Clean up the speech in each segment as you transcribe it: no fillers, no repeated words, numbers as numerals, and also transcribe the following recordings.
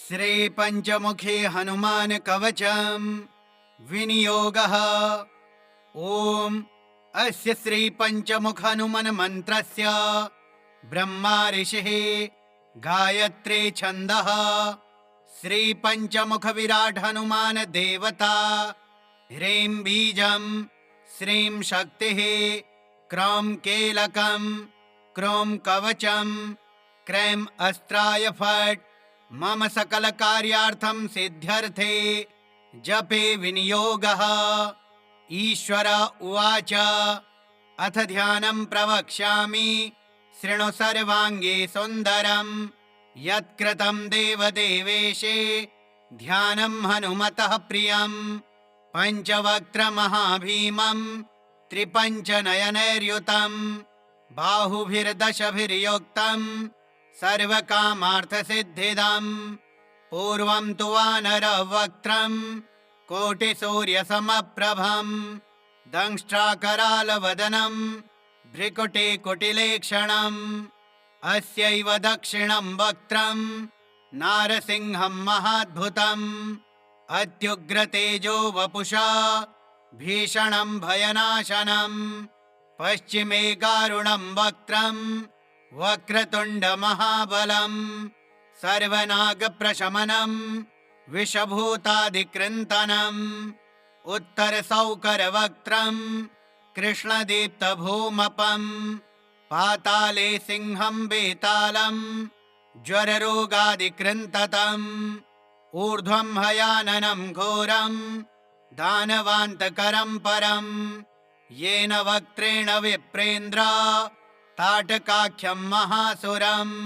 श्री पंचमुखी हनुमान कवचम विनियोगः। ओम अस्य श्री पंचमुख हनुमान मंत्रस्य ब्रह्मा ऋषिः गायत्री छन्दः। श्री पंचमुख विराट हनुमान देवता। ह्रीं बीजं श्रीं शक्तिः क्रौं कीलकं क्रौं कवचम क्रैं अस्त्राय फट् मम सकल कार्यार्थं सिद्ध्यर्थे जपे विनियोगः। ईश्वर उवाच अथ ध्यानं प्रवक्ष्यामि शृणु सर्वाङ्गे सुन्दरं यत्कृतं देवदेवेशे ध्यानं हनुमतः प्रियं। पञ्चवक्त्रमहाभीमं त्रिपञ्चनयनैर्युतं बाहुभिर्दशभिर्युक्तं सर्वकामार्थसिद्धिदं। पूर्वं तु वानरवक्त्रं कोटिसूर्यसमप्रभं दंष्ट्राकरालवदनं भ्रिकुटिकुटिलेक्षणम्। अस्यैव दक्षिणं वक्त्रं नारसिंहं महाद्भुतम् अत्युग्रतेजो वपुषा भीषणं भयनाशनम्। पश्चिमे गारुणं वक्त्रं वक्रतुण्डमहाबलम् सर्वनागप्रशमनं विषभूतादिकृन्तनम्। उत्तरसौकरवक्त्रं कृष्णदीप्तभूमपम् पाताले सिंहं वेतालं ज्वररोगादिकृन्ततम्। ऊर्ध्वं हयाननं घोरं दानवान्तकरं परम् येन वक्त्रेण विप्रेन्द्र ताटकाख्यं महासुरम्।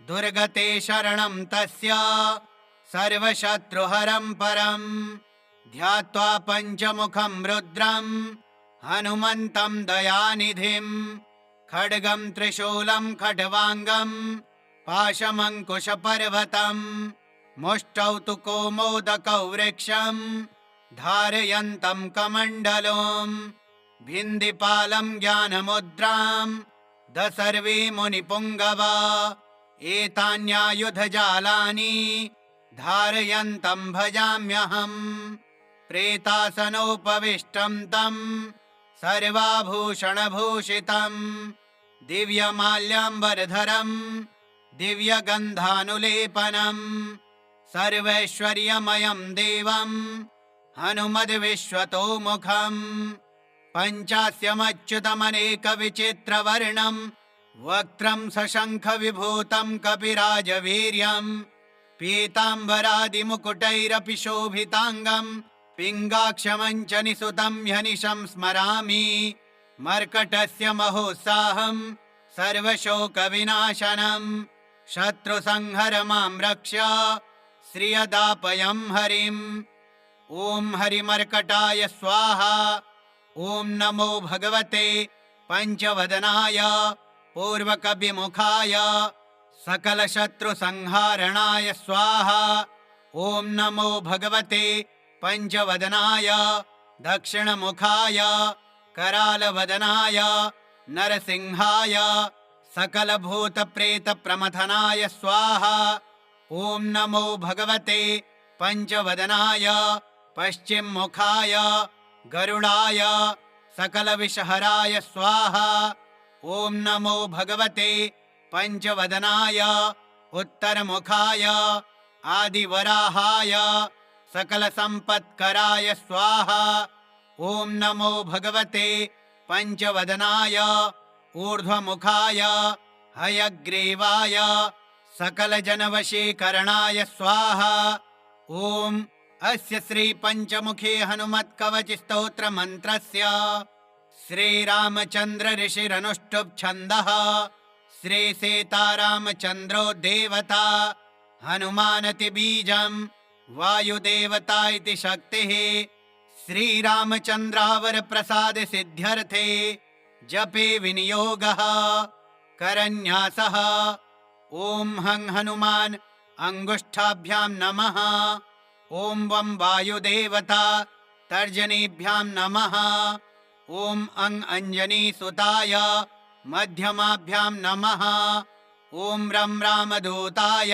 दुर्गते शरणं तस्य सर्वशत्रुहरं परम् ध्यात्वा पञ्चमुखं रुद्रं हनुमन्तं दयानिधिं। खड्गं त्रिशूलं खट्वाङ्गं पाशमङ्कुशपर्वतं मुष्टौ तु कौमोदकौ वृक्षं धारयन्तं कमण्डलुं। भिन्दिपालं ज्ञानमुद्रां दसर्वे मुनिपुङ्गवा एतान्यायुधजालानि धारयन्तं भजाम्यहम्। प्रेतासनोपविष्टं तं सर्वाभूषणभूषितं दिव्यमाल्याम्बरधरं दिव्यगन्धानुलेपनं सर्वैश्वर्यमयं देवं हनुमद्विश्वतोमुखम्। पञ्चास्यमच्युतमनेकविचित्रवर्णं वक्त्रं सशङ्खविभूतं कपिराजवीर्यं पीताम्बरादिमुकुटैरपि शोभिताङ्गं पिङ्गाक्षमञ्चनिसुतं ह्यनिशं स्मरामि। मर्कटस्य महोत्साहं सर्वशोकविनाशनं शत्रुसंहर मां रक्ष श्रियदापयं हरिम्। ॐ हरिमर्कटाय स्वाहा। ॐ नमो भगवते पंचवदनाय पूर्वकविमुखाय सकलशत्रुसंहारणाय स्वाहा। ॐ नमो भगवते पंचवदनाय दक्षिणमुखाय करालवदनाय नरसिंहाय सकलभूतप्रेतप्रमथनाय स्वाहा। ॐ नमो भगवते पंचवदनाय पश्चिममुखाय गरुडाय सकलविषहराय स्वाहा। ॐ नमो भगवते पंचवदनाय उत्तरमुखाय आदिवराहाय सकलसम्पत्कराय स्वाहा। ॐ नमो भगवते पंचवदनाय ऊर्ध्वमुखाय हयग्रीवाय सकलजनवशीकरणाय स्वाहा। ॐ अस्य श्री पंचमुखी हनुमत्कवच स्तोत्र मंत्रस्य श्रीरामचंद्र ऋषिरनुष्टुप् छन्दः। श्री सीतारामचंद्रो देवता हनुमानति बीजं वायुदेवता इति शक्तिः। श्रीरामचंद्रावर प्रसाद सिद्ध्यर्थे जपे विनियोगः। करन्यासः ॐ हं हनुमान अंगुष्ठाभ्यां नमः। ॐ वं वायुदेवता तर्जनीभ्यां नमः। ॐ अं अंजनीसुताय मध्यमाभ्यां नमः। ॐ रं रामदूताय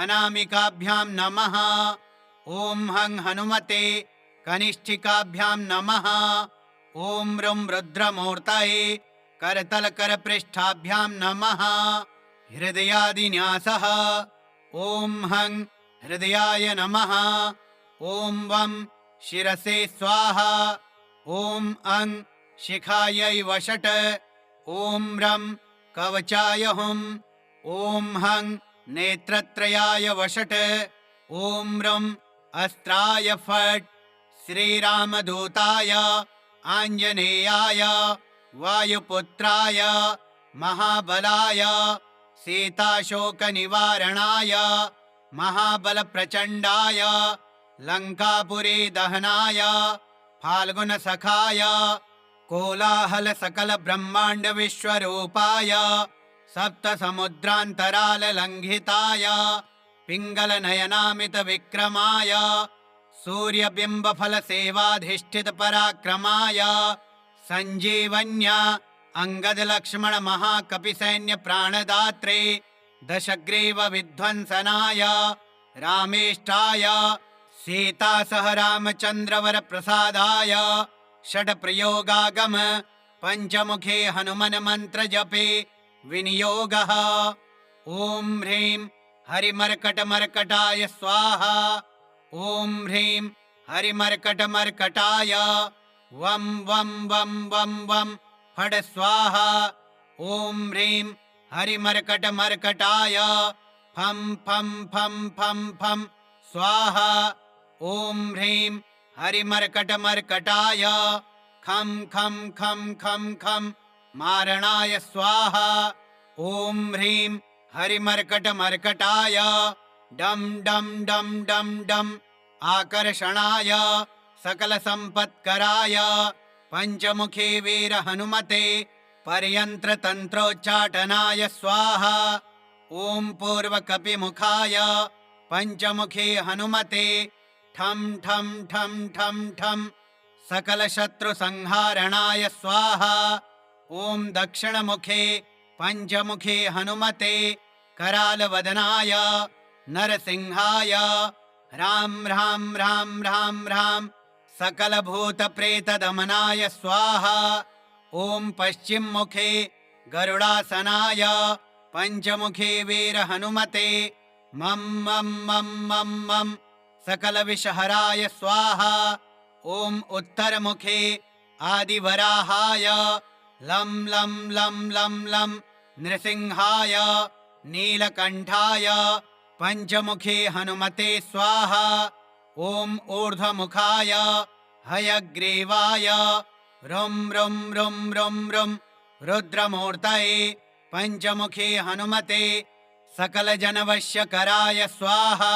अनामिकाभ्यां नमः। ॐ हं हनुमते कनिष्ठिकाभ्यां नमः। ॐ रुं रुद्रमूर्तये करतलकरपृष्ठाभ्यां नमः। हृदयादिन्यासः। ॐ हं हृदयाय नमः। ॐ वं शिरसे स्वाहा। ॐ अं शिखायै वषट्। ॐ रं कवचाय हुम्। ॐ हं नेत्रत्रयाय वषट्। ॐ रं अस्त्राय फट्। श्रीरामदूताय आञ्जनेयाय वायुपुत्राय महाबलाय सीताशोकनिवारणाय महाबलप्रचण्डाय लङ्कापुरी दहनाय फाल्गुनसखाय कोलाहलसकलब्रह्माण्डविश्वरूपाय सप्तसमुद्रान्तराललङ्घिताय पिङ्गलनयनामितविक्रमाय सूर्यबिम्बफलसेवाधिष्ठितपराक्रमाय सञ्जीवन्या अङ्गदलक्ष्मणमहाकपिसैन्यप्राणदात्रे दशग्रीवविध्वंसनाय रामेष्टाय सीतासह रामचन्द्रवरप्रसादाय षड्प्रयोगागम पञ्चमुखे हनुमन्मन्त्रजपे विनियोगः। ॐ ह्रीं हरिमर्कटमर्कटाय स्वाहा। ॐ ह्रीं हरिमर्कटमर्कटाय वं वं वं वं वं फट् स्वाहा। ॐ ह्रीं हरिमर्कटमर्कटाय फं फं फं फं फं स्वाहा। ॐ ह्रीं हरिमर्कटमर्कटाय खं खं खं खं खं मारणाय स्वाहा। ॐ ह्रीं हरिमर्कटमर्कटाय डं डं डं डं डं आकर्षणाय सकलसम्पत्कराय पञ्चमुखे वीरहनुमते पर्यन्त्रतन्त्रोच्चाटनाय स्वाहा। ॐ पूर्वकपिमुखाय पञ्चमुखे हनुमते ठं ठं ठं ठं ठं सकलशत्रुसंहारणाय स्वाहा। ॐ दक्षिणमुखे पञ्चमुखे हनुमते करालवदनाय नरसिंहाय ह्रां ह्रां ह्रां ह्रां ह्रां सकलभूतप्रेतदमनाय स्वाहा। ॐ पश्चिममुखे गरुडासनाय पञ्चमुखे वीरहनुमते मं मं मं मं मं सकलविषहराय स्वाहा। ॐ उत्तरमुखे आदिवराहाय लं लं लं लं लं नृसिंहाय नीलकण्ठाय पञ्चमुखे हनुमते स्वाहा। ॐ ऊर्ध्वमुखाय हयग्रीवाय रुं रुं रुं रुं रुं रुद्रमूर्तये पञ्चमुखे हनुमते सकलजनवश्यकराय स्वाहा।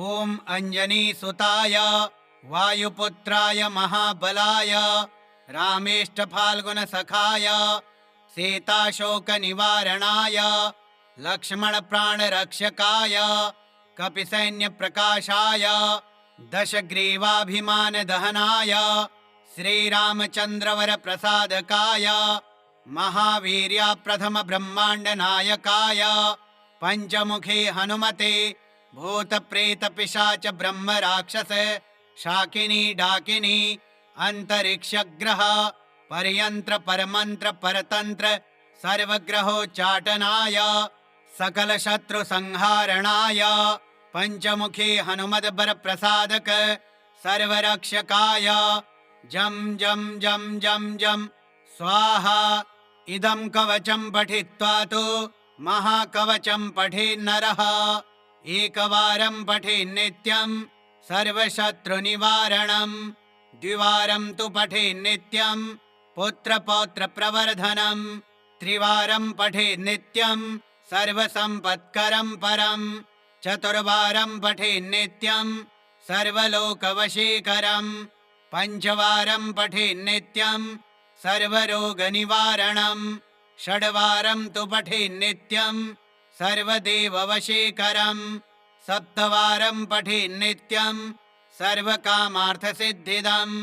ॐ अञ्जनीसुताय वायुपुत्राय महाबलाय रामेष्टफाल्गुनसखाय सीताशोकनिवारणाय लक्ष्मणप्राणरक्षकाय कपिसैन्यप्रकाशाय दशग्रीवाभिमानदहनाय श्रीरामचन्द्रवरप्रसादकाय महावीर्याप्रथमब्रह्माण्डनायकाय पञ्चमुखे हनुमते भूतप्रेतपिशाच ब्रह्मराक्षस शाकिनी डाकिनी अंतरिक्षग्रह परयंत्र परमंत्र परतंत्र सर्वग्रहोच्चाटनाय सकलशत्रुसंहारणाय पञ्चमुखे हनुमद्बरप्रसादक सर्वरक्षकाय जं जं जं जं जं स्वाहा। इदं कवचं पठित्वा तु महाकवचं पठेन्नरः एकवारं पठेन्नित्यं सर्वशत्रुनिवारणं द्विवारं तु पठेन्नित्यं पुत्रपौत्रप्रवर्धनं त्रिवारं पठेन्नित्यं सर्वसम्पत्करं परं चतुर्वारं पठेन्नित्यं सर्वलोकवशीकरं पञ्चवारं पठेन्नित्यं सर्वरोगनिवारणं षड्वारं तु पठेन्नित्यं सर्वदेववशीकरं सप्तवारं पठेन्नित्यं सर्वकामार्थसिद्धिदम्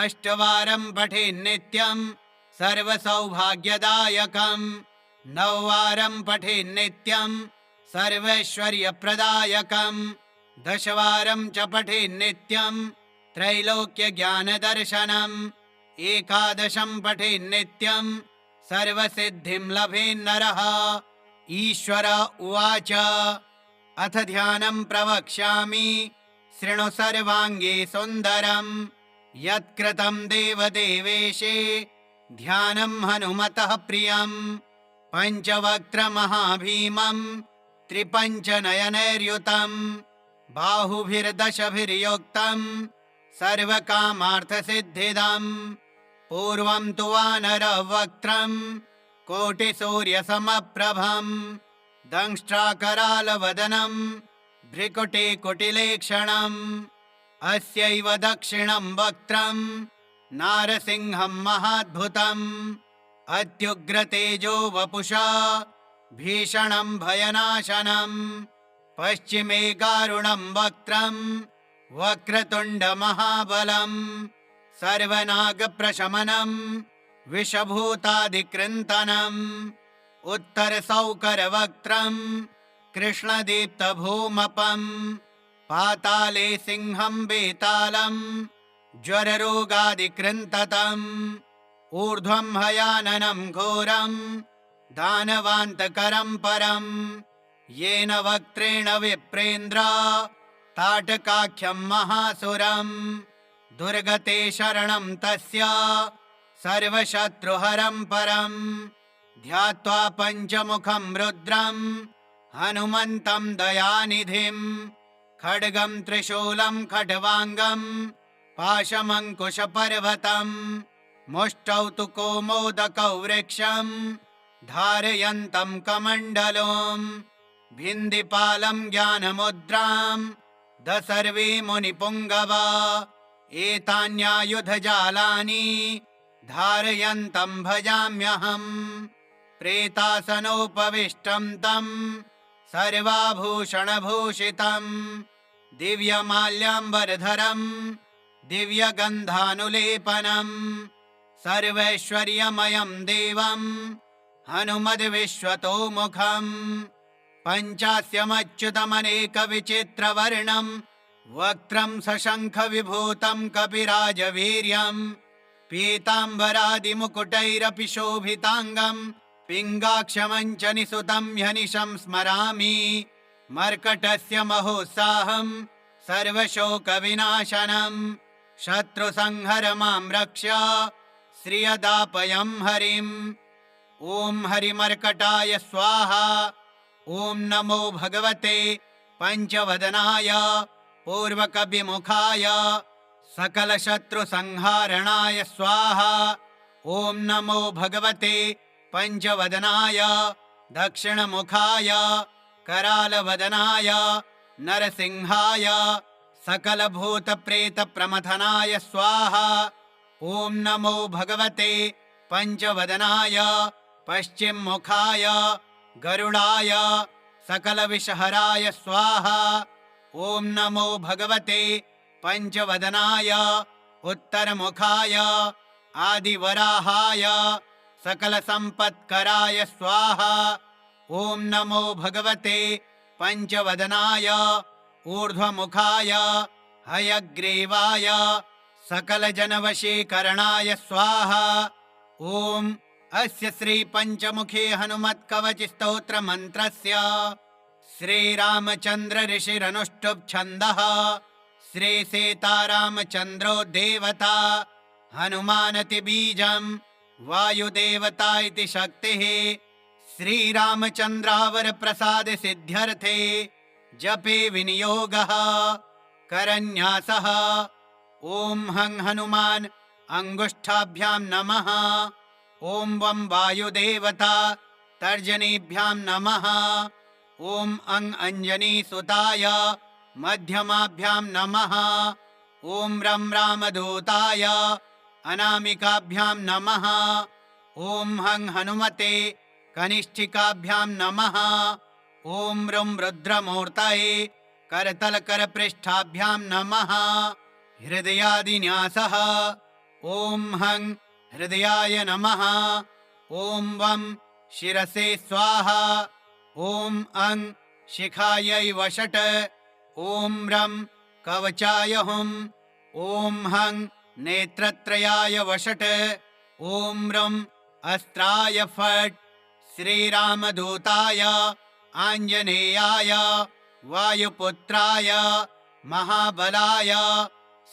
अष्टवारं पठेन्नित्यं सर्वसौभाग्यदायकं नववारं पठेन्नित्यं सर्वैश्वर्यप्रदायकम् 10 च पठेन्नित्यम् त्रैलोक्यज्ञानदर्शनम् 11 पठेन्नित्यम् सर्वसिद्धिं लभेन्नरः। ईश्वर उवाच अथ ध्यानं प्रवक्ष्यामि शृणु सर्वाङ्गे सुन्दरम् यत्कृतं देवदेवेशे ध्यानं हनुमतः प्रियम् पञ्चवक्त्रमहाभीमम् त्रिपञ्चनयनैर्युतम् बाहुभिर्दशभिर्युक्तम् सर्वकामार्थसिद्धिदम् पूर्वं तु वानरवक्त्रम् कोटिसूर्यसमप्रभम् दंष्ट्राकरालवदनम् भ्रिकुटिकुटिलेक्षणम् अस्यैव दक्षिणं वक्त्रम् नारसिंहं महाद्भुतम् अत्युग्रतेजो वपुषा भीषणं भयनाशनम् पश्चिमे गारुणं वक्त्रम् वक्रतुण्डमहाबलम् सर्वनागप्रशमनम् विषभूतादिकृन्तनम् उत्तरसौकरवक्त्रम् कृष्णदीप्तभूमपम् पाताले सिंहं बेतालम् ज्वररोगादिकृन्ततम् ऊर्ध्वं हयाननं घोरम् दानवान्तकरं परम् येन वक्त्रेण विप्रेन्द्र ताटकाख्यं महासुरम् दुर्गते शरणं तस्य सर्वशत्रुहरं परम् ध्यात्वा पञ्चमुखं रुद्रम् हनुमन्तं दयानिधिम् खड्गं त्रिशूलं खड्वाङ्गम् पाशमङ्कुशपर्वतम् मुष्टौ तु कौमोदकौ वृक्षम् धारयन्तं कमण्डलम् भिन्दिपालं ज्ञानमुद्राम् दसर्वे मुनिपुङ्गवा एतान्यायुधजालानि धारयन्तं भजाम्यहम् प्रेतासनोपविष्टं तं सर्वाभूषणभूषितम् दिव्यमाल्याम्बरधरम् दिव्यगन्धानुलेपनम् सर्वैश्वर्यमयं देवम् हनुमद्विश्वतोमुखम् पञ्चास्यमच्युतमनेकविचित्रवर्णम् वक्त्रं सशङ्खविभूतं कपिराजवीर्यम् पीताम्बरादिमुकुटैरपि शोभिताङ्गम् पिङ्गाक्षमञ्चनिसुतं ह्यनिशं स्मरामि मर्कटस्य महोत्साहम् सर्वशोकविनाशनम् शत्रुसंहर मां रक्ष श्रियदापयं हरिम् ॐ हरिमर्कटाय स्वाहा ॐ नमो भगवते पञ्चवदनाय पूर्वकविमुखाय सकलशत्रुसंहारणाय स्वाहा ॐ नमो भगवते पञ्चवदनाय दक्षिणमुखाय करालवदनाय नरसिंहाय सकलभूतप्रेतप्रमथनाय स्वाहा ॐ नमो भगवते पञ्चवदनाय पश्चिममुखाय गरुडाय सकलविषहराय स्वाहा ॐ नमो भगवते पञ्चवदनाय उत्तरमुखाय आदिवराहाय सकलसम्पत्कराय स्वाहा ॐ नमो भगवते पञ्चवदनाय ऊर्ध्वमुखाय हयग्रीवाय सकलजनवशीकरणाय स्वाहा ॐ अस्य श्रीपञ्चमुखे हनुमत्कवचस्तोत्रमन्त्रस्य श्रीरामचन्द्र ऋषिरनुष्टुप् छन्दः श्रीसीतारामचन्द्रो देवता हनुमानति बीजम् वायुदेवता इति शक्तिः श्रीरामचन्द्रावरप्रसाद सिद्ध्यर्थे जपे विनियोगः करन्यासः ॐ हं हनुमान् अंगुष्ठाभ्यां नमः ॐ वं वायुदेवता तर्जनीभ्यां नमः ॐ अं अंजनीसुताय मध्यमाभ्यां नमः ॐ रं रामदूताय अनामिकाभ्यां नमः ॐ हं हनुमते कनिष्ठिकाभ्यां नमः ॐ रुं रुद्रमूर्तये करतलकरपृष्ठाभ्यां नमः हृदयादिन्यासः ॐ हं हृदयाय नमः ॐ वं शिरसे स्वाहा ॐ अं शिखायै वषट्। ॐ रं कवचाय हुं। ॐ हं नेत्रत्रयाय वषट्। ॐ रं अस्त्राय फट्। श्रीरामदूताय आञ्जनेयाय वायुपुत्राय महाबलाय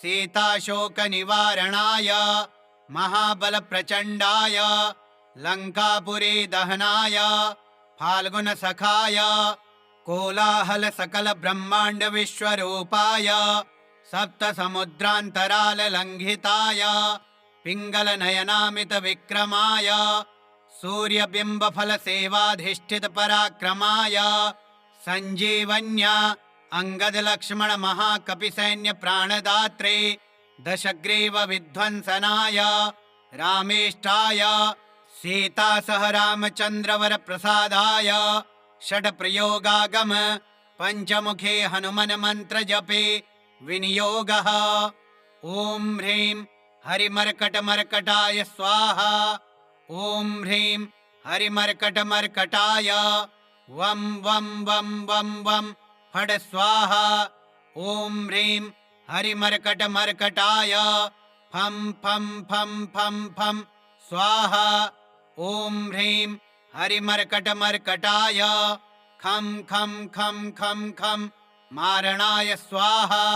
सीताशोकनिवारणाय महाबलप्रचण्डाय लङ्कापुरी दहनाय फाल्गुनसखाय कोलाहलसकलब्रह्माण्डविश्वरूपाय सप्तसमुद्रान्तराललङ्घिताय पिङ्गलनयनामितविक्रमाय सूर्यबिम्बफलसेवाधिष्ठितपराक्रमाय सञ्जीवन्या अङ्गदलक्ष्मणमहाकपिसैन्यप्राणदात्रे दशग्रीवविध्वंसनाय रामेष्टाय सीतासह रामचन्द्रवरप्रसादाय षट्प्रयोगागम पञ्चमुखे हनुमन्मन्त्रजपे विनियोगः। ॐ ह्रीं हरिमर्कटमर्कटाय स्वाहा। ॐ ह्रीं हरिमर्कटमर्कटाय वं वं वं वं वं फट् स्वाहा। ॐ ह्रीं हरिमर्कटमर्कटाय फं फं फं फं फं स्वाहा। ॐ ह्रीं हरिमर्कटमर्कटाय खं खं खं खं खं मारणाय स्वाहा।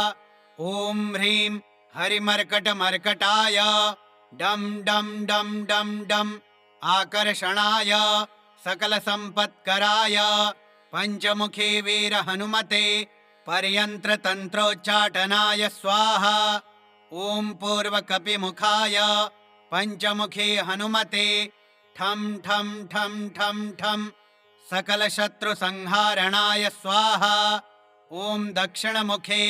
ॐ ह्रीं हरिमर्कटमर्कटाय डं डं डं डं डं आकर्षणाय सकलसम्पत्कराय पञ्चमुखे वीरहनुमते पर्यन्त्रतन्त्रोच्चाटनाय स्वाहा। ॐ पूर्वकपिमुखाय पञ्चमुखे हनुमते ठं ठं ठं ठं ठं सकलशत्रुसंहारणाय स्वाहा। ॐ दक्षिणमुखे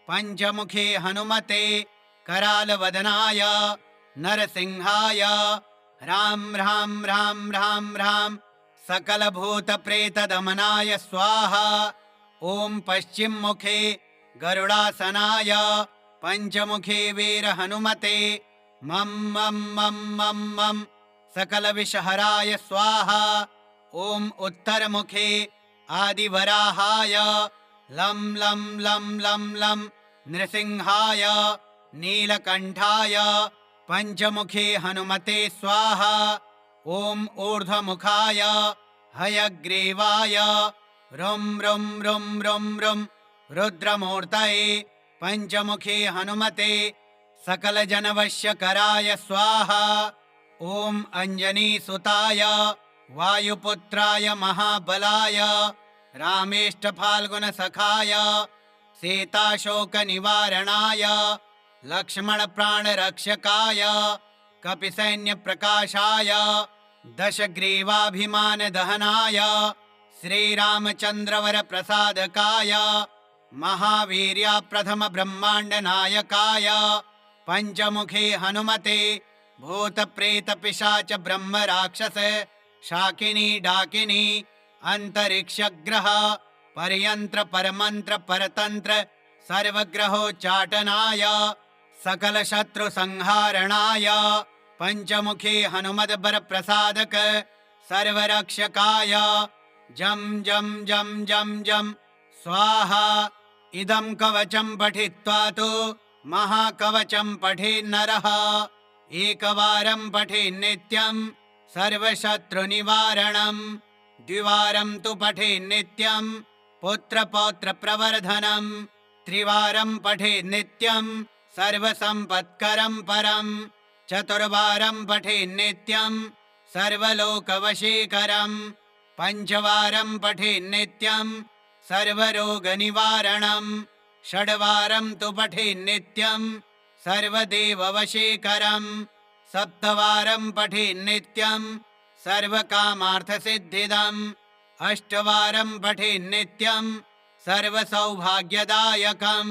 पञ्चमुखे हनुमते करालवदनाय नरसिंहाय ह्रां ह्रां ह्रां ह्रां ह्रां सकलभूतप्रेतदमनाय स्वाहा। ॐ पश्चिममुखे गरुडासनाय पञ्चमुखे वीरहनुमते मं मं मं मं मं सकलविषहराय स्वाहा। ॐ उत्तरमुखे आदिवराहाय लं लं लं लं लं नृसिंहाय नीलकण्ठाय पञ्चमुखे हनुमते स्वाहा। ॐ ऊर्ध्वमुखाय हयग्रीवाय रुं रुं रुं रुं रुं रुद्रमूर्तये पञ्चमुखे हनुमते सकलजनवश्यकराय स्वाहा। ॐ अञ्जनीसुताय वायुपुत्राय महाबलाय रामेष्टफाल्गुनसखाय सीताशोकनिवारणाय लक्ष्मणप्राणरक्षकाय कपिसैन्यप्रकाशाय दशग्रीवाभिमानदहनाय श्रीरामचन्द्रवरप्रसादकाय महावीर्याप्रथमब्रह्माण्डनायकाय पञ्चमुखे हनुमते भूतप्रेतपिशाच ब्रह्मराक्षस शाकिनी डाकिनी अंतरिक्षग्रह पर्यंत्र परमंत्र परतंत्र सर्वग्रहोच्चाटनाय सकलशत्रुसंहारणाय पञ्चमुखे हनुमद्वरप्रसादक सर्वरक्षकाय जं जं जं जं जं स्वाहा। इदं कवचं पठित्वा तु महाकवचं पठेन्नरः एकवारं पठेन्नित्यं सर्वशत्रुनिवारणं द्विवारं तु पठेन्नित्यं पुत्रपौत्रप्रवर्धनं त्रिवारं पठेन्नित्यं सर्वसम्पत्करं परं चतुर्वारं पठेन्नित्यं सर्वलोकवशीकरं पञ्चवारं पठेन्नित्यं सर्वरोगनिवारणं षड्वारं तु पठेन्नित्यं सर्वदेववशीकरं सप्तवारं पठेन्नित्यं सर्वकामार्थसिद्धिदम् अष्टवारं पठेन्नित्यं सर्वसौभाग्यदायकं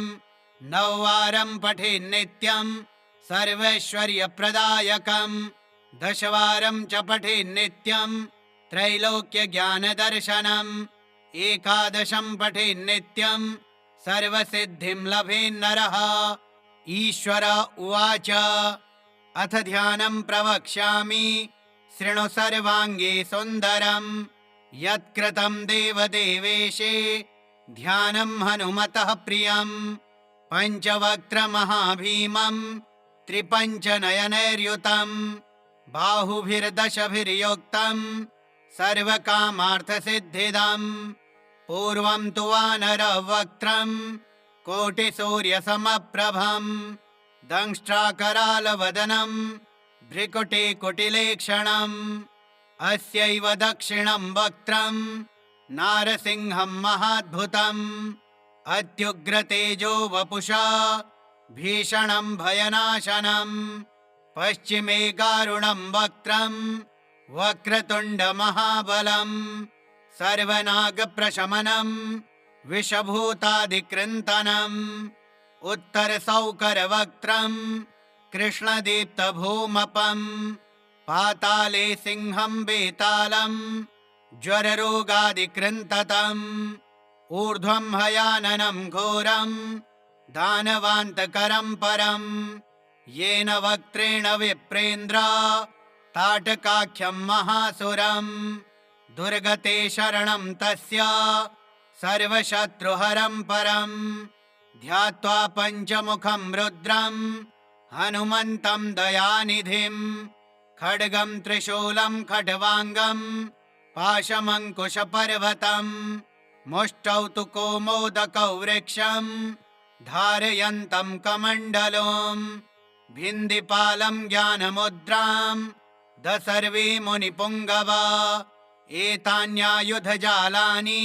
नववारं पठेन्नित्यं सर्वैश्वर्यप्रदायकं दशवारं च पठेन्नित्यं त्रैलोक्यज्ञानदर्शनम् एकादशं पठेन्नित्यं सर्वसिद्धिं लभेन्नरः। ईश्वर उवाच अथ ध्यानं प्रवक्ष्यामि शृणु सर्वाङ्गे सुन्दरम् यत्कृतं देवदेवेशे ध्यानं हनुमतः प्रियं पञ्चवक्त्रमहाभीमं त्रिपञ्चनयनैर्युतं बाहुभिर्दशभिर्युक्तं सर्वकामार्थसिद्धिदं पूर्वं तु वानरवक्त्रं कोटिसूर्यसमप्रभं दंष्ट्राकरालवदनं भ्रिकुटिकुटिलेक्षणम् अस्यैव दक्षिणं वक्त्रं नारसिंहं महाद्भुतम् अत्युग्रतेजो वपुषा भीषणं भयनाशनं पश्चिमे गारुणं वक्त्रं वक्रतुण्डमहाबलं सर्वनागप्रशमनं विषभूतादिकृन्तनम् उत्तरसौकरवक्त्रं कृष्णदीप्तभूमपम् पाताले सिंहं बेतालं ज्वररोगादिकृन्ततम् ऊर्ध्वं हयाननं घोरं दानवान्तकरं परं येन वक्त्रेण विप्रेन्द्र ताटकाख्यं महासुरं दुर्गते शरणं तस्य सर्वशत्रुहरं परं ध्यात्वा पञ्चमुखं रुद्रं हनुमन्तं दयानिधिं खड्गं त्रिशूलं खड्वाङ्गं पाशमङ्कुशपर्वतं मुष्टौ तु कौमोदकौ वृक्षं धारयन्तं कमण्डलुं भिन्दिपालं ज्ञानमुद्रां दसर्वे मुनिपुङ्गवा एतान्यायुधजालानि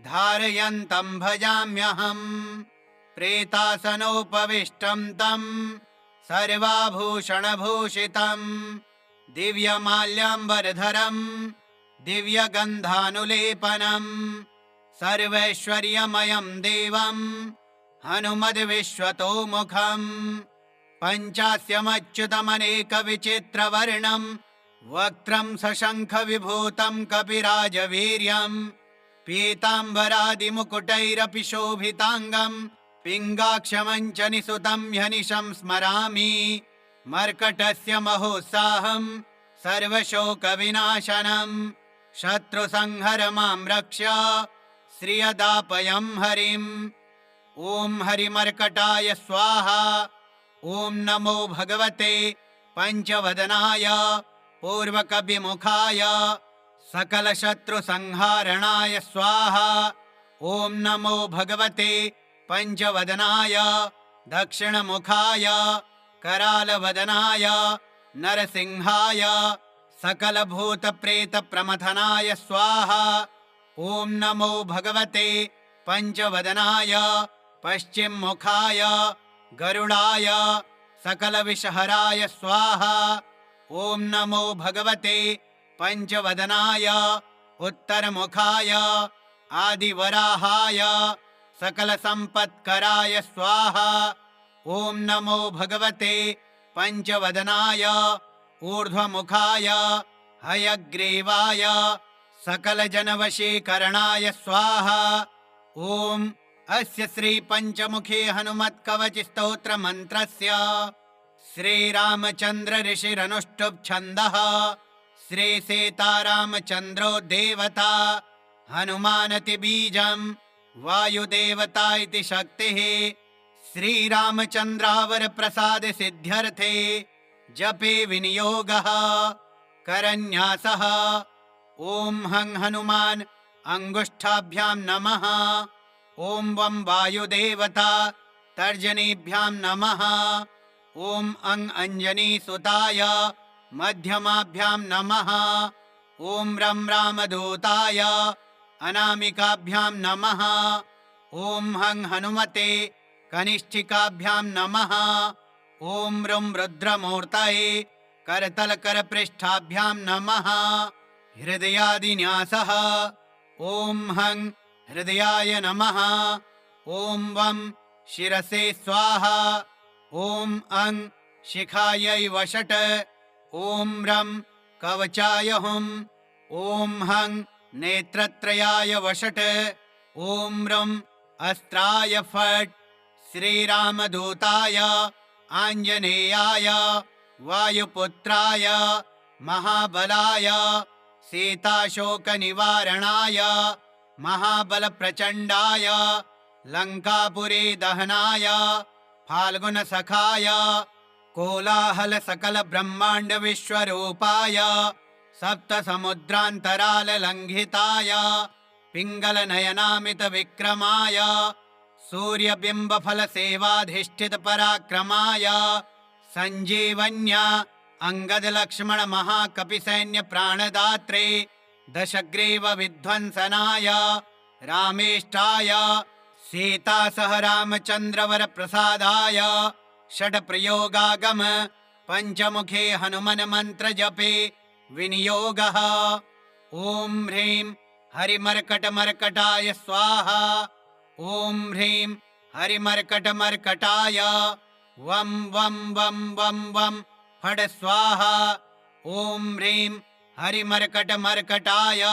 धारयन्तं भजाम्यहम् प्रेतासनोपविष्टं तं सर्वाभूषणभूषितं दिव्यमाल्याम्बरधरं दिव्यगन्धानुलेपनं सर्वैश्वर्यमयं देवं हनुमद्विश्वतोमुखं पञ्चास्यमच्युतमनेकविचित्रवर्णं वक्त्रं सशङ्खविभूतं कपिराजवीर्यं पीताम्बरादिमुकुटैरपि शोभिताङ्गं पिङ्गाक्षमञ्चनिसुतं ह्यनिशं स्मरामि मर्कटस्य महोत्साहं सर्वशोकविनाशनं शत्रुसंहर मां रक्ष श्रियदापयं हरिम् ॐ हरिमर्कटाय स्वाहा। ॐ नमो भगवते पञ्चवदनाय पूर्वकविमुखाय सकलशत्रुसंहारणाय स्वाहा। ॐ नमो भगवते पञ्चवदनाय दक्षिणमुखाय करालवदनाय नरसिंहाय सकलभूतप्रेतप्रमथनाय स्वाहा। ॐ नमो भगवते पञ्चवदनाय पश्चिममुखाय गरुडाय सकलविषहराय स्वाहा। ॐ नमो भगवते पञ्चवदनाय उत्तरमुखाय आदिवराहाय सकलसम्पत्कराय स्वाहा। ॐ नमो भगवते पञ्चवदनाय ऊर्ध्वमुखाय हयग्रीवाय सकलजनवशीकरणाय स्वाहा। ॐ अस्य श्रीपञ्चमुखे हनुमत्कवचस्तोत्रमन्त्रस्य श्रीरामचन्द्र ऋषिरनुष्टुप् छन्दः श्रीसीतारामचन्द्रो देवता हनुमानति बीजं वायुदेवता इति शक्तिः श्रीरामचन्द्रावरप्रसाद सिद्ध्यर्थे जपे विनियोगः करन्यासः। ॐ हं हनुमान् अंगुष्ठाभ्यां नमः। ॐ वं वायुदेवता तर्जनीभ्यां नमः। ॐ अं अंजनीसुताय मध्यमाभ्यां नमः। ॐ रं रामदूताय अनामिकाभ्यां नमः। ॐ हं हनुमते कनिष्ठिकाभ्यां नमः। ॐ रुं रुद्रमूर्तये करतलकरपृष्ठाभ्यां नमः। हृदयादिन्यासः। ॐ हं हृदयाय नमः। ॐ वं शिरसे स्वाहा। ॐ अं शिखायै वषट्। ॐ रं कवचाय हुम्। ॐ हं नेत्रत्रयाय वषट्। ॐ रं अस्त्राय फट्। श्रीरामदूताय आञ्जनेयाय वायुपुत्राय महाबलाय सीताशोकनिवारणाय महाबलप्रचण्डाय लङ्कापुरी दहनाय फाल्गुनसखाय कोलाहलसकलब्रह्माण्डविश्वरूपाय सप्तसमुद्रान्तराललङ्घिताय पिङ्गलनयनामितविक्रमाय सूर्यबिम्बफलसेवाधिष्ठितपराक्रमाय सञ्जीवन्य अङ्गदलक्ष्मणमहाकपिसैन्यप्राणदात्रे दशग्रीवविध्वंसनाय रामेष्टाय सीतासह रामचन्द्रवरप्रसादाय षट्प्रयोगागम पञ्चमुखे हनुमन्मन्त्रजपे विनियोगः। ॐ ह्रीं हरिमर्कटमर्कटाय स्वाहा। ॐ ह्रीं हरिमर्कटमर्कटाय वं वं वं वं वं फट् स्वाहा। ॐ ह्रीं हरिमर्कटमर्कटाय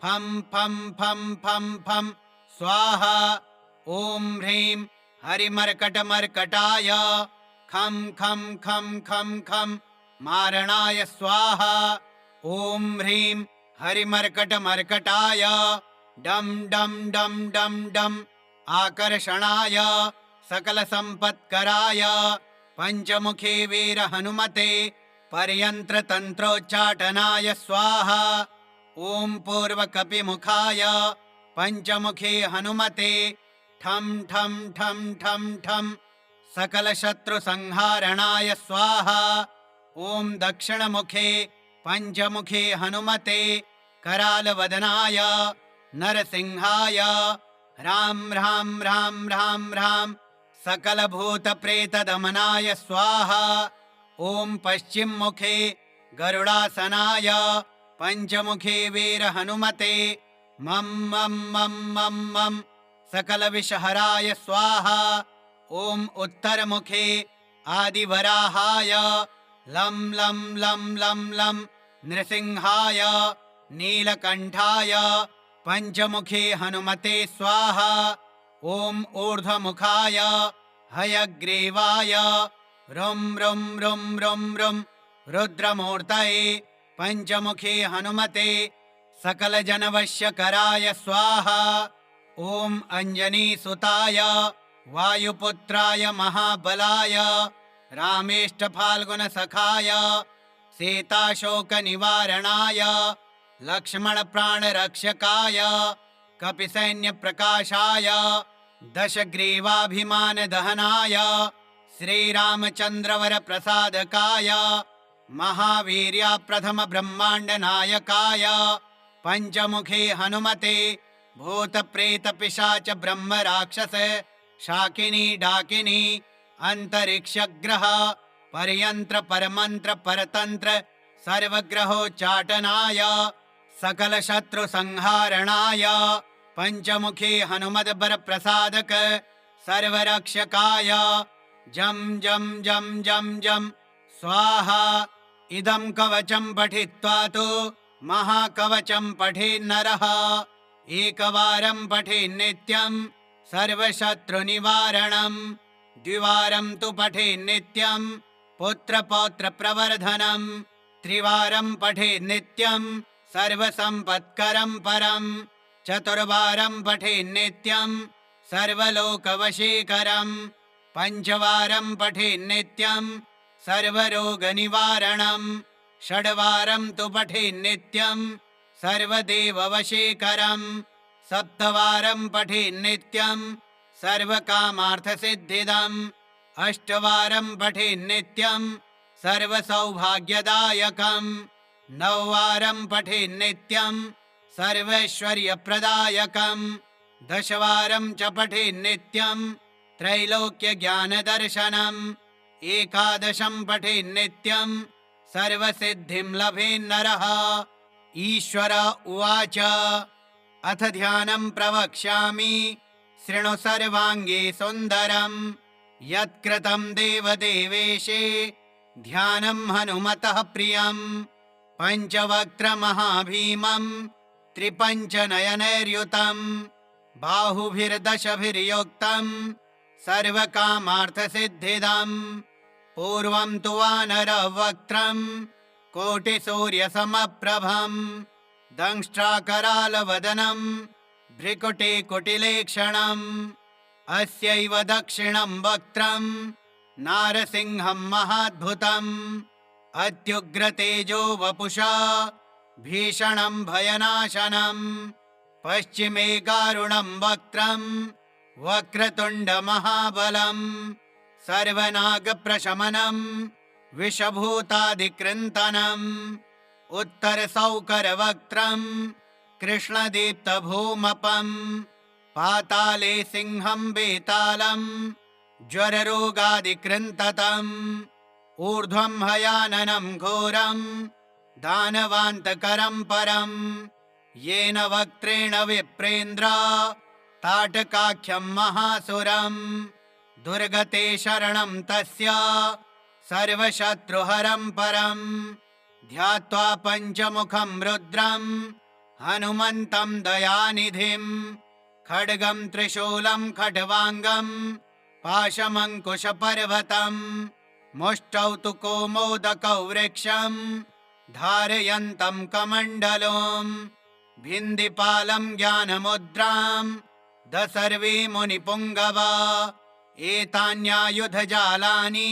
फं फं फं फं फं स्वाहा। ॐ ह्रीं हरिमर्कटमर्कटाय खं खं खं खं खं मारणाय स्वाहा। ॐ ह्रीं हरिमर्कटमर्कटाय डं डं डं डं डं आकर्षणाय सकलसम्पत्कराय पञ्चमुखे वीरहनुमते पर्यन्त्रतन्त्रोच्चाटनाय स्वाहा। ॐ पूर्वकपिमुखाय पञ्चमुखे हनुमते ठं ठं ठं ठं ठं सकलशत्रुसंहारणाय स्वाहा। ॐ दक्षिणमुखे पञ्चमुखे हनुमते करालवदनाय नरसिंहाय ह्रां ह्रां ह्रां ह्रां ह्रां सकलभूतप्रेतदमनाय स्वाहा। ॐ पश्चिममुखे गरुडासनाय पञ्चमुखे वीरहनुमते मं मं मं मं मं सकलविषहराय स्वाहा। ॐ उत्तरमुखे आदिवराहाय लं लं लं लं लं नृसिंहाय नीलकण्ठाय पञ्चमुखे हनुमते स्वाहा। ॐ ऊर्ध्वमुखाय हयग्रीवाय रुं रुं रुं रुं रुं रुद्रमूर्तये पञ्चमुखे हनुमते सकलजनवश्यकराय स्वाहा। ॐ अञ्जनीसुताय वायुपुत्राय महाबलाय रामेष्टफाल्गुनसखाय सीताशोकनिवारणाय लक्ष्मणप्राणरक्षकाय कपिसैन्यप्रकाशाय दशग्रीवाभिमानदहनाय श्रीरामचन्द्रवरप्रसादकाय महावीर्याप्रथमब्रह्माण्डनायकाय पञ्चमुखे हनुमते भूतप्रेतपिशाच ब्रह्मराक्षस शाकिनी डाकिनी अंतरिक्षग्रह पर्यंत्र परमंत्र परतंत्र सर्वग्रहोच्चाटनाय सकलशत्रुसंहारणाय पञ्चमुखे हनुमद्बरप्रसादक सर्वरक्षकाय जं जं जं जं जं स्वाहा। इदं कवचं पठित्वा तु महाकवचं पठेन्नरः एकवारं पठेन्नित्यं सर्वशत्रुनिवारणं द्विवारं तु पठेन्नित्यं पुत्रपौत्रप्रवर्धनं त्रिवारं पठेन्नित्यं सर्वसम्पत्करं परं चतुर्वारं पठेन्नित्यं सर्वलोकवशीकरं पञ्चवारं पठेन्नित्यं सर्वरोगनिवारणं षड्वारं तु पठेन्नित्यं सर्वदेववशीकरं सप्तवारं पठेन्नित्यं सर्वकामार्थसिद्धिदम् अष्टवारं पठेन्नित्यं सर्वसौभाग्यदायकं नववारं पठेन्नित्यं सर्वैश्वर्यप्रदायकं दशवारं च पठेन्नित्यं त्रैलोक्यज्ञानदर्शनम् एकादशं पठेन्नित्यं सर्वसिद्धिं लभेन्नरः। ईश्वर उवाच अथ ध्यानं प्रवक्ष्यामि शृणु सर्वाङ्गे सुन्दरम् यत्कृतं देवदेवेशे ध्यानं हनुमतः प्रियम् पञ्चवक्त्रमहाभीमं त्रिपञ्चनयनैर्युतं बाहुभिर्दशभिर्युक्तं सर्वकामार्थसिद्धिदम् पूर्वं तु वानरवक्त्रं कोटिसूर्यसमप्रभम् दंष्ट्राकरालवदनं भ्रिकुटिकुटिलेक्षणम् अस्यैव दक्षिणं वक्त्रं नारसिंहं महाद्भुतम् अत्युग्रतेजो वपुषा भीषणं भयनाशनम् पश्चिमे गारुणं वक्त्रं वक्रतुण्डमहाबलम् सर्वनागप्रशमनं विषभूतादिकृन्तनम् उत्तरसौकरवक्त्रं कृष्णदीप्तभूमपम् पाताले सिंहं बेतालं ज्वररोगादिकृन्ततम् ऊर्ध्वं हयाननं घोरं दानवान्तकरं परम् येन वक्त्रेण विप्रेन्द्र ताटकाख्यं महासुरम् दुर्गते शरणं तस्य सर्वशत्रुहरं परम् ध्यात्वा पञ्चमुखं रुद्रं हनुमन्तं दयानिधिं खड्गं त्रिशूलं खड्वाङ्गं पाशमङ्कुशपर्वतं मुष्टौ तु कौमोदकौ वृक्षं धारयन्तं कमण्डलुं भिन्दिपालं ज्ञानमुद्रां दसर्वे मुनिपुङ्गवा एतान्यायुधजालानि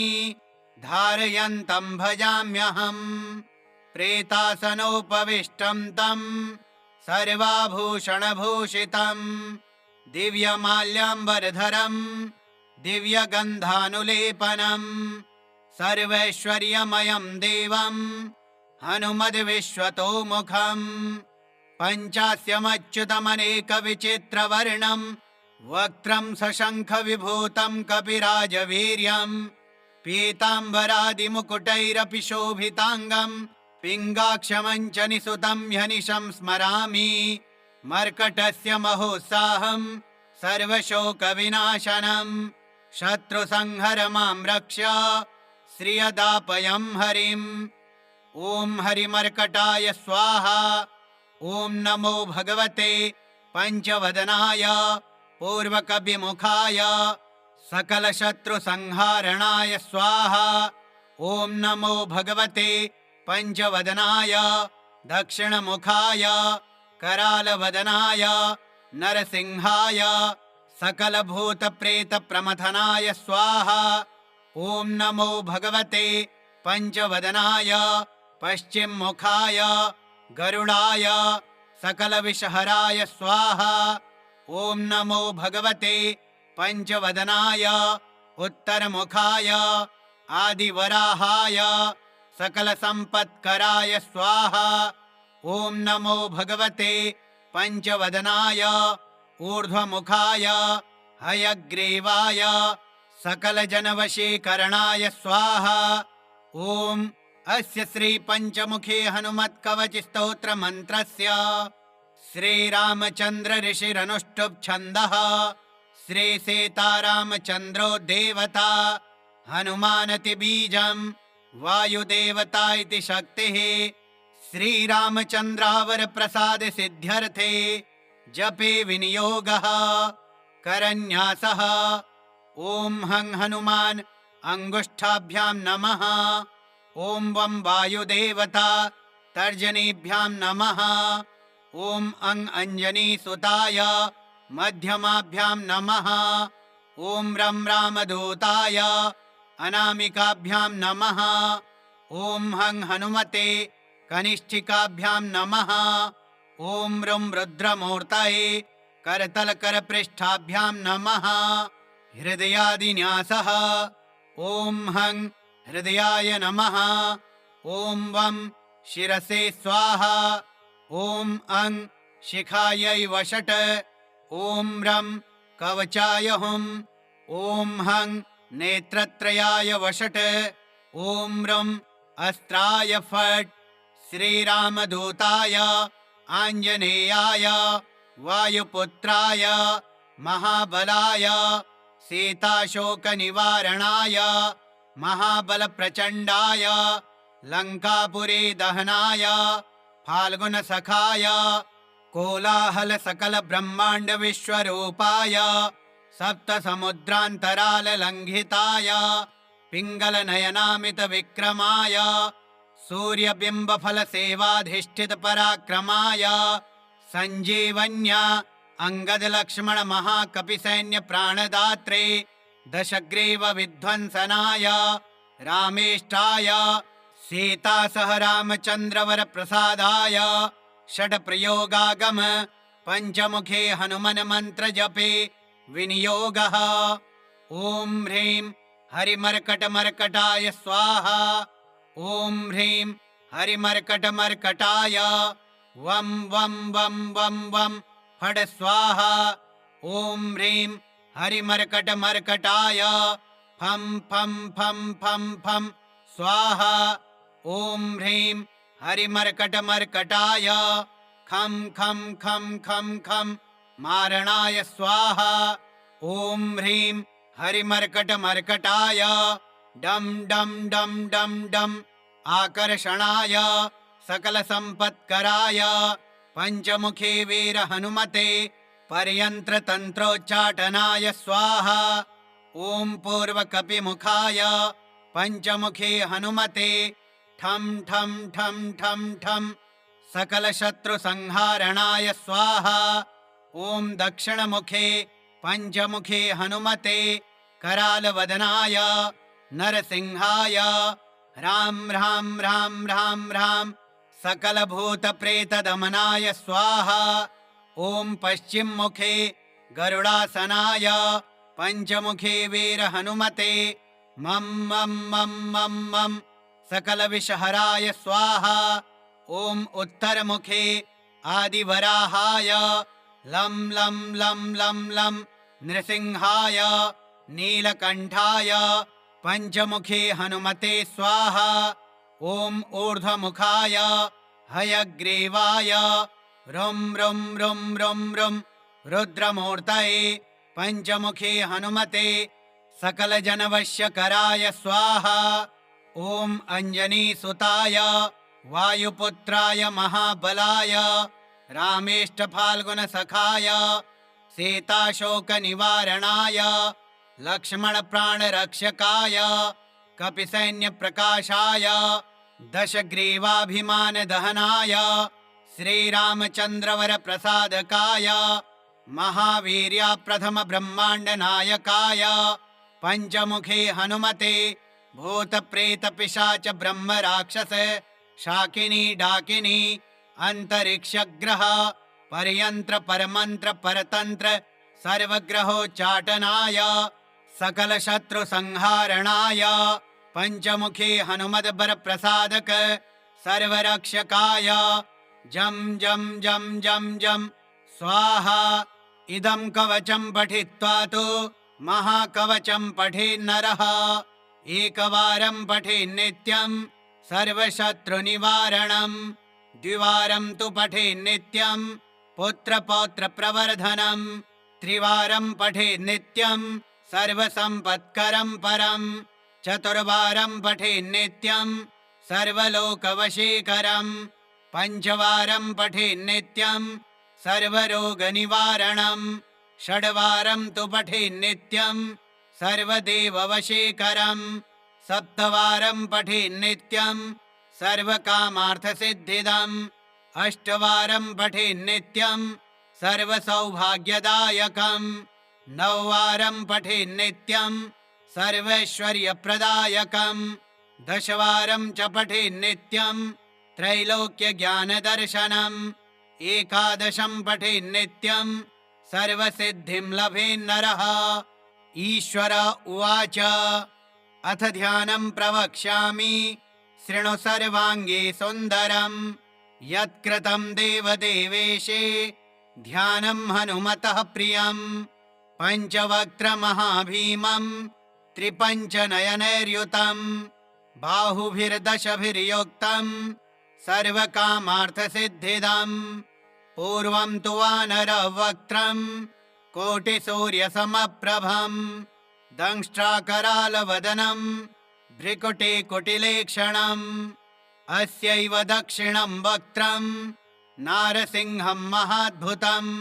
धारयन्तं भजाम्यहम् प्रेतासनोपविष्टं तं सर्वाभूषणभूषितं दिव्यमाल्याम्बरधरं दिव्यगन्धानुलेपनं सर्वैश्वर्यमयं देवं हनुमद्विश्वतोमुखम् पञ्चास्यमच्युतमनेकविचित्रवर्णं वक्त्रं सशङ्खविभूतं कपिराजवीर्यं पीताम्बरादिमुकुटैरपि शोभिताङ्गं पिङ्गाक्षमञ्चनिसुतं ह्यनिशं स्मरामि मर्कटस्य महोत्साहं सर्वशोकविनाशनं शत्रुसंहर मां रक्ष श्रियदापयं हरिम् ॐ हरिमर्कटाय स्वाहा। ॐ नमो भगवते पञ्चवदनाय पूर्वकविमुखाय सकलशत्रुसंहारणाय स्वाहा। ॐ नमो भगवते पञ्चवदनाय दक्षिणमुखाय करालवदनाय नरसिंहाय सकलभूतप्रेतप्रमथनाय स्वाहा। ॐ नमो भगवते पञ्चवदनाय पश्चिममुखाय गरुडाय सकलविषहराय स्वाहा। ॐ नमो भगवते पञ्चवदनाय उत्तरमुखाय आदिवराहाय सकलसम्पत्कराय स्वाहा। ॐ नमो भगवते पञ्चवदनाय ऊर्ध्वमुखाय हयग्रीवाय सकलजनवशीकरणाय स्वाहा। ॐ अस्य श्रीपञ्चमुखे हनुमत्कवचस्तोत्रमन्त्रस्य श्रीरामचन्द्र ऋषिरनुष्टुप् छन्दः श्रीसीतारामचन्द्रो देवता हनुमानति बीजं वायुदेवता इति शक्तिः श्रीरामचन्द्रावरप्रसाद सिद्ध्यर्थे जपे विनियोगः करन्यासः। ॐ हं हनुमान् अंगुष्ठाभ्यां नमः। ॐ वं वायुदेवता तर्जनीभ्यां नमः। ॐ अं अंजनीसुताय मध्यमाभ्यां नमः। ॐ रं रामदूताय अनामिकाभ्यां नमः। ॐ हं हनुमते कनिष्ठिकाभ्यां नमः। ॐ रुं रुद्रमूर्तये करतलकरपृष्ठाभ्यां नमः। हृदयादिन्यासः। ॐ हं हृदयाय नमः। ॐ वं शिरसे स्वाहा। ॐ अं शिखायै वषट्। ॐ रं कवचाय हुम्। ॐ हं नेत्रत्रयाय वषट्। ॐ रं अस्त्राय फट्। श्रीरामदूताय आञ्जनेयाय वायुपुत्राय महाबलाय सीताशोकनिवारणाय महाबलप्रचण्डाय लङ्कापुरी दहनाय फाल्गुनसखाय कोलाहलसकलब्रह्माण्डविश्वरूपाय सप्तसमुद्रान्तराललङ्घिताय पिङ्गलनयनामितविक्रमाय सूर्यबिम्बफलसेवाधिष्ठितपराक्रमाय सञ्जीवन्या अंगदलक्ष्मणमहाकपिसैन्यप्राणदात्रे दशग्रीवविध्वंसनाय रामेष्टाय सीतासह रामचन्द्रवरप्रसादाय षट्प्रयोगागम पञ्चमुखे हनुमन्मन्त्रजपे विनियोगः। ॐ ह्रीं हरिमर्कटमर्कटाय स्वाहा। ॐ ह्रीं हरिमर्कटमर्कटाय वं वं वं वं वं फट् स्वाहा। ॐ ह्रीं हरिमर्कटमर्कटाय फं फं फं फं फं स्वाहा। ॐ ह्रीं हरिमर्कटमर्कटाय खं खं खं खं खं मारणाय स्वाहा। ॐ ह्रीं हरिमर्कटमर्कटाय डं डं डं डं डं आकर्षणाय सकलसम्पत्कराय पञ्चमुखे वीरहनुमते पर्यन्त्रतन्त्रोच्चाटनाय स्वाहा। ॐ पूर्वकपिमुखाय पञ्चमुखे हनुमते ठं ठं ठं ठं ठं सकलशत्रुसंहारणाय स्वाहा। ॐ दक्षिणमुखे पञ्चमुखे हनुमते करालवदनाय नरसिंहाय ह्रां ह्रां ह्रां ह्रां ह्रां सकलभूतप्रेतदमनाय स्वाहा। ॐ पश्चिममुखे गरुडासनाय पञ्चमुखे वीरहनुमते मं मं मं मं मं सकलविषहराय स्वाहा। ॐ उत्तरमुखे आदिवराहाय लं लं लं लं लं नृसिंहाय नीलकण्ठाय पञ्चमुखे हनुमते स्वाहा। ॐ ऊर्ध्वमुखाय हयग्रीवाय रुं रुं रुं रुं रुं रुद्रमूर्तये पञ्चमुखे हनुमते सकलजनवश्यकराय स्वाहा। ॐ अञ्जनीसुताय वायुपुत्राय महाबलाय रामेष्टफाल्गुनसखाय सीताशोकनिवारणाय लक्ष्मणप्राणरक्षकाय कपिसैन्यप्रकाशाय दशग्रीवाभिमानदहनाय श्रीरामचन्द्रवरप्रसादकाय महावीर्याप्रथमब्रह्माण्डनायकाय पञ्चमुखे हनुमते भूतप्रेतपिशाच ब्रह्मराक्षस शाकिनी डाकिनी अंतरिक्षग्रह परयंत्र परमंत्र परतंत्र सर्वग्रहोच्चाटनाय सकलशत्रुसंहारणाय पञ्चमुखे हनुमद्बरप्रसादक सर्वरक्षकाय जं जं जं जं जं स्वाहा। इदं कवचं पठित्वा तु महाकवचं पठेन्नरः एकवारं पठेन्नित्यं सर्वशत्रुनिवारणं द्विवारं तु पठेन्नित्यं पुत्रपौत्रप्रवर्धनं त्रिवारं पठेन्नित्यं सर्वसम्पत्करं परं चतुर्वारं पठेन्नित्यं सर्वलोकवशीकरं पञ्चवारं पठेन्नित्यं सर्वरोगनिवारणं षड्वारं तु पठेन्नित्यं सर्वदेववशीकरं सप्तवारं पठेन्नित्यं सर्वकामार्थसिद्धिदम् अष्टवारं पठेन्नित्यं सर्वसौभाग्यदायकं नववारं पठेन्नित्यं सर्वैश्वर्यप्रदायकं दशवारं च पठेन्नित्यं त्रैलोक्यज्ञानदर्शनम् एकादशं पठेन्नित्यं सर्वसिद्धिं लभेन्नरः। ईश्वर उवाच अथ ध्यानं प्रवक्ष्यामि शृणु सर्वाङ्गे सुन्दरं यत्कृतं देवदेवेशे ध्यानं हनुमतः प्रियं पञ्चवक्त्रमहाभीमं त्रिपञ्चनयनैर्युतं बाहुभिर्दशभिर्युक्तं सर्वकामार्थसिद्धिदं पूर्वं तु वानरवक्त्रं कोटिसूर्यसमप्रभं दंष्ट्राकरालवदनं भ्रिकुटिकुटिलेक्षणम् अस्यैव दक्षिणं वक्त्रं नारसिंहं महाद्भुतम्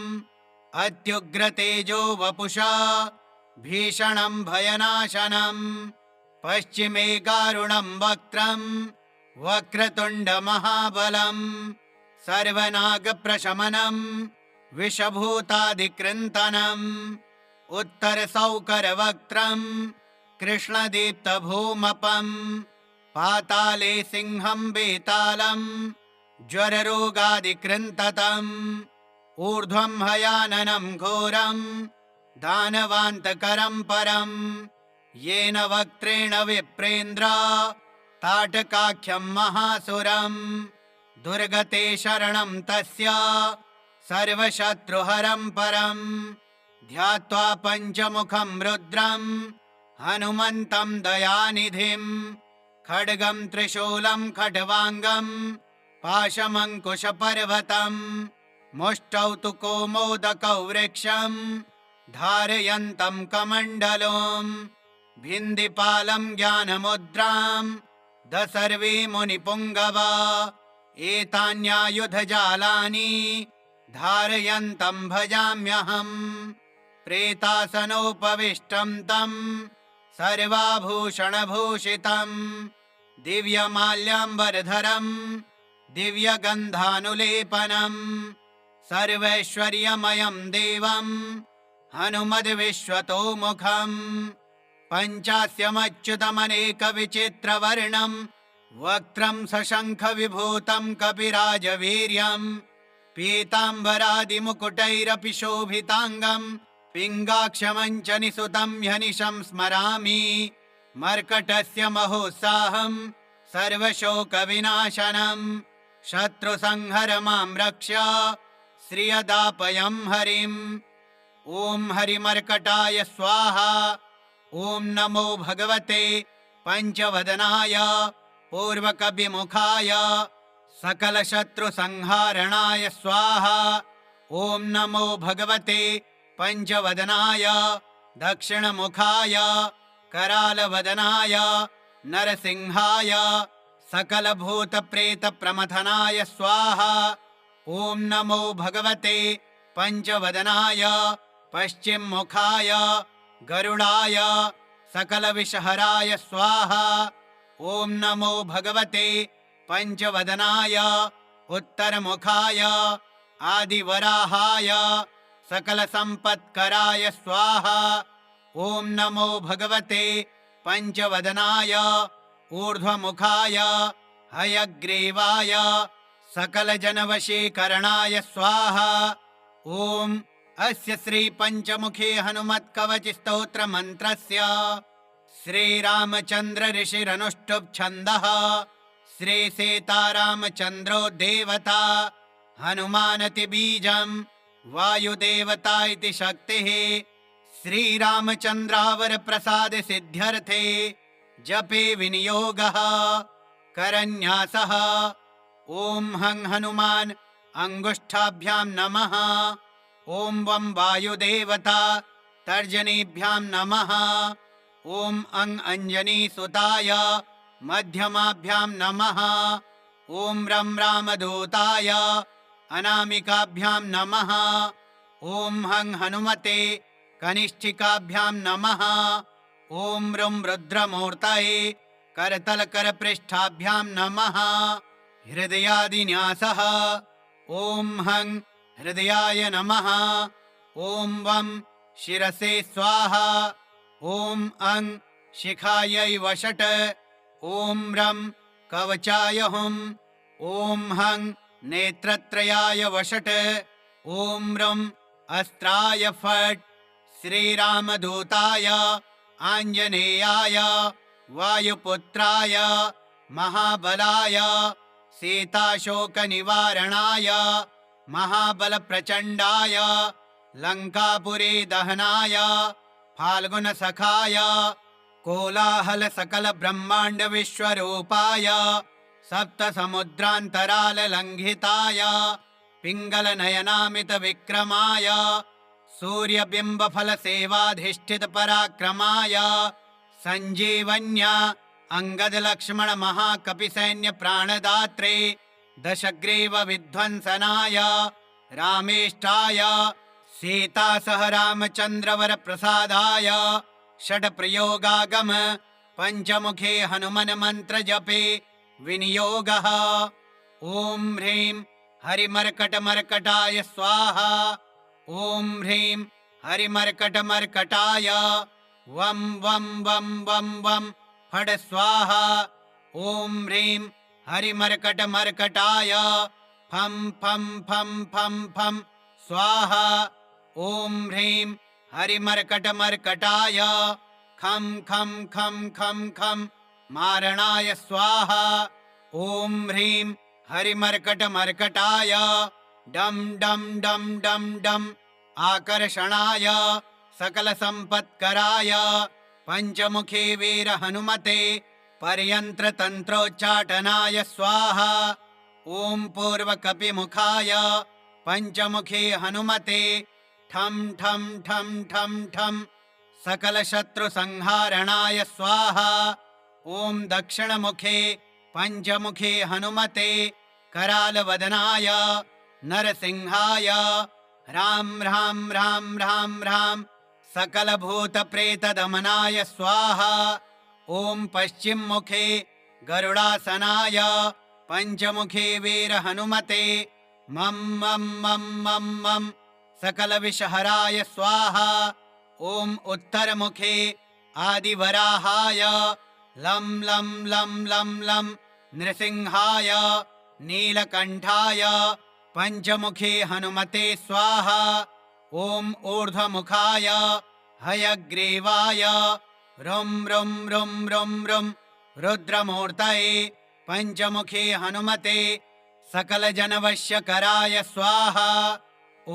अत्युग्रतेजो वपुषा भीषणं भयनाशनं पश्चिमे गारुणं वक्त्रं वक्रतुण्डमहाबलम् सर्वनागप्रशमनम् विषभूतादिकृन्तनम् उत्तरसौकरवक्त्रम् कृष्णदीप्तभूमपम् पाताले सिंहम् वेतालम् ज्वररोगादिकृन्ततम् ऊर्ध्वम् हयाननम् घोरम् दानवान्तकरम् परम् येन वक्त्रेण विप्रेन्द्र ताटकाख्यम् महासुरम् दुर्गते शरणम् तस्य सर्वशत्रुहरम् परम् ध्यात्वा पञ्चमुखम् रुद्रम् हनुमन्तम् दयानिधिम् खड्गम् त्रिशूलम् खट्वाङ्गम् पाशमङ्कुशपर्वतम् मुष्टौ तु कौमोदकौ वृक्षम् धारयन्तम् कमण्डलम् भिन्दिपालम् ज्ञानमुद्राम् दसर्वे मुनिपुङ्गवा एतान्यायुधजालानि धारयन्तम् भजाम्यहम् प्रेतासनोपविष्टम् तम् सर्वाभूषणभूषितम् दिव्यमाल्याम्बरधरम् दिव्यगन्धानुलेपनम् सर्वैश्वर्यमयम् देवम् हनुमद्विश्वतोमुखम् पञ्चास्यमच्युतमनेकविचित्रवर्णम् वक्त्रम् सशङ्खविभूतम् कपिराजवीर्यम् पीताम्बरादिमुकुटैरपि शोभिताङ्गम् पिङ्गाक्षमञ्चनिसुतम् ह्यनिशम् स्मरामि मर्कटस्य महोत्साहम् सर्वशोकविनाशनम् शत्रुसंहरमाम् रक्ष श्रियदापयम् हरिम् ॐ हरिमर्कटाय स्वाहा। ॐ नमो भगवते पञ्चवदनाय पूर्वकविमुखाय सकलशत्रुसंहारणाय स्वाहा। ॐ नमो भगवते पञ्चवदनाय दक्षिणमुखाय करालवदनाय नरसिंहाय सकलभूतप्रेतप्रमथनाय स्वाहा। ॐ नमो भगवते पञ्चवदनाय पश्चिममुखाय गरुडाय सकलविषहराय स्वाहा। ॐ नमो भगवते पञ्चवदनाय उत्तरमुखाय आदिवराहाय सकलसम्पत्कराय स्वाहा। ॐ नमो भगवते पञ्चवदनाय ऊर्ध्वमुखाय हयग्रीवाय सकलजनवशीकरणाय स्वाहा। ॐ अस्य श्रीपञ्चमुखी हनुमत्कवचस्तोत्रमन्त्रस्य श्रीरामचन्द्र ऋषिरनुष्टुप् छन्दः श्रीसीतारामचन्द्रो देवता हनुमानति बीजम् वायुदेवता इति शक्तिः श्रीरामचन्द्रावर प्रसाद सिद्ध्यर्थे जपे विनियोगः करन्यासः। ॐ हं हनुमान् अंगुष्ठाभ्याम् नमः। ॐ वं वायुदेवता तर्जनीभ्याम् नमः। ॐ अं अंजनीसुताय मध्यमाभ्याम् नमः। ॐ रं रामदूताय अनामिकाभ्याम् नमः। ॐ हं हनुमते कनिष्ठिकाभ्याम् नमः। ॐ रुं रुद्रमूर्तये करतलकरपृष्ठाभ्याम् नमः। हृदयादिन्यासः। ॐ हं हृदयाय नमः। ॐ वं शिरसे स्वाहा। ॐ अं शिखायै वषट्। ॐ रं कवचाय हुम्। ॐ हं नेत्रत्रयाय वषट्। ॐ रं अस्त्राय फट्। श्रीरामदूताय आञ्जनेयाय वायुपुत्राय महाबलाय सीताशोकनिवारणाय महाबलप्रचण्डाय लङ्कापुरी दहनाय फाल्गुनसखाय कोलाहलसकलब्रह्माण्डविश्वरूपाय सप्तसमुद्रान्तराललङ्घिताय पिङ्गलनयनामितविक्रमाय सूर्यबिम्बफलसेवाधिष्ठितपराक्रमाय सञ्जीवन्या अंगदलक्ष्मणमहाकपिसैन्यप्राणदात्रे दशग्रीवविध्वंसनाय रामेष्टाय सीतासह रामचन्द्रवरप्रसादाय षड्प्रयोगागम पञ्चमुखे हनुमन्मन्त्रजपे विनियोगः। ॐ ह्रीं हरिमर्कटमर्कटाय स्वाहा। ॐ ह्रीं हरिमर्कटमर्कटाय वं वं वं वं वं फट् स्वाहा। ॐ ह्रीं हरिमर्कटमर्कटाय फं फं फं फं फं स्वाहा। ॐ ह्रीं हरिमर्कटमर्कटाय खं खं खं खं खं मारणाय स्वाहा। ॐ ह्रीं हरिमर्कटमर्कटाय डं डं डं डं डं आकर्षणाय सकलसम्पत्कराय पञ्चमुखे वीरहनुमते पर्यन्त्रतन्त्रोच्चाटनाय स्वाहा। ॐ पूर्वकपिमुखाय पञ्चमुखे हनुमते ठं ठं ठं ठं ठं सकलशत्रुसंहारणाय स्वाहा। ॐ दक्षिणमुखे पञ्चमुखे हनुमते करालवदनाय नरसिंहाय ह्रां ह्रां ह्रां ह्रां ह्रां सकलभूतप्रेतदमनाय स्वाहा। ॐ पश्चिममुखे गरुडासनाय पञ्चमुखे वीरहनुमते मं मं मं मं मं सकलविषहराय स्वाहा। ॐ उत्तरमुखे आदिवराहाय लं लं लं लं लं नृसिंहाय नीलकण्ठाय पञ्चमुखे हनुमते स्वाहा। ॐ ऊर्ध्वमुखाय हयग्रीवाय रुं रुं रुं रुं रुं रुद्रमूर्तये पञ्चमुखे हनुमते सकलजनवश्यकराय स्वाहा।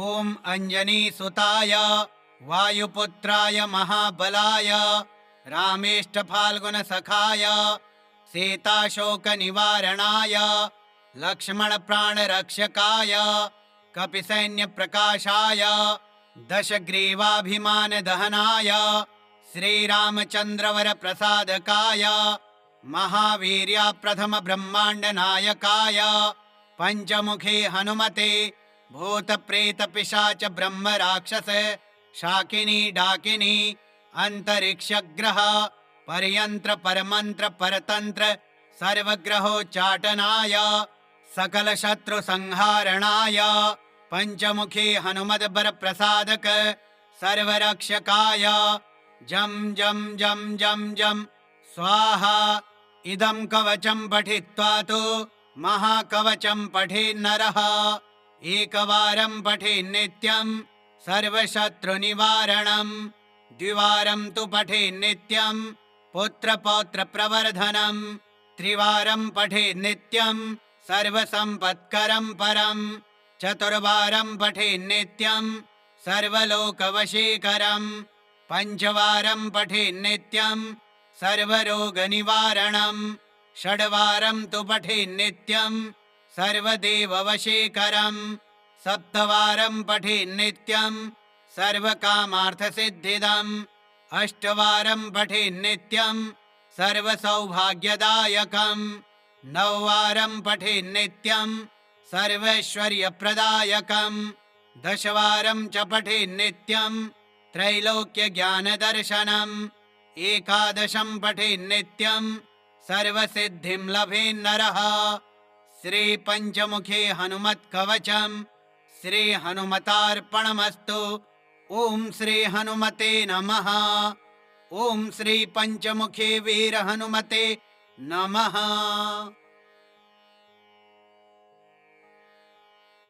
ॐ अञ्जनीसुताय वायुपुत्राय महाबलाय रामेष्टफाल्गुनसखाय सीताशोकनिवारणाय लक्ष्मणप्राणरक्षकाय कपिसैन्यप्रकाशाय दशग्रीवाभिमानदहनाय श्रीरामचन्द्रवरप्रसादकाय महावीर्यप्रथमब्रह्माण्डनायकाय पञ्चमुखे हनुमते भूतप्रेतपिशाच ब्रह्मराक्षस शाकिनी डाकिनी अंतरिक्षग्रह पर्यंत्र परमंत्र परतंत्र सर्वग्रहोच्चाटनाय सकलशत्रुसंहारणाय पञ्चमुखे हनुमद्वरप्रसादक सर्वरक्षकाय जं जं जं जं जं स्वाहा। इदं कवचं पठित्वा तु महाकवचं पठेन्नरः एकवारं पठेन्नित्यं सर्वशत्रुनिवारणं द्विवारं तु पठेन्नित्यं पुत्रपौत्रप्रवर्धनं त्रिवारं पठेन्नित्यं सर्वसम्पत्करं परं चतुर्वारं पठेन्नित्यं सर्वलोकवशीकरं पञ्चवारं पठेन्नित्यं सर्वरोगनिवारणं षड्वारं तु पठेन्नित्यं सर्वदेववशीकरं सप्तवारं पठेन्नित्यं सर्वकामार्थसिद्धिदम् अष्टवारं पठेन्नित्यं सर्वसौभाग्यदायकं नववारं पठेन्नित्यं सर्वैश्वर्यप्रदायकं दशवारं च पठेन्नित्यं त्रैलोक्यज्ञानदर्शनम् एकादशं पठेन्नित्यं सर्वसिद्धिं लभेन्नरः। श्रीपञ्चमुखे हनुमत्कवचं श्रीहनुमतार्पणमस्तु। ॐ श्री हनुमते नमः। ॐ श्री पंचमुखे वीर हनुमते नमः।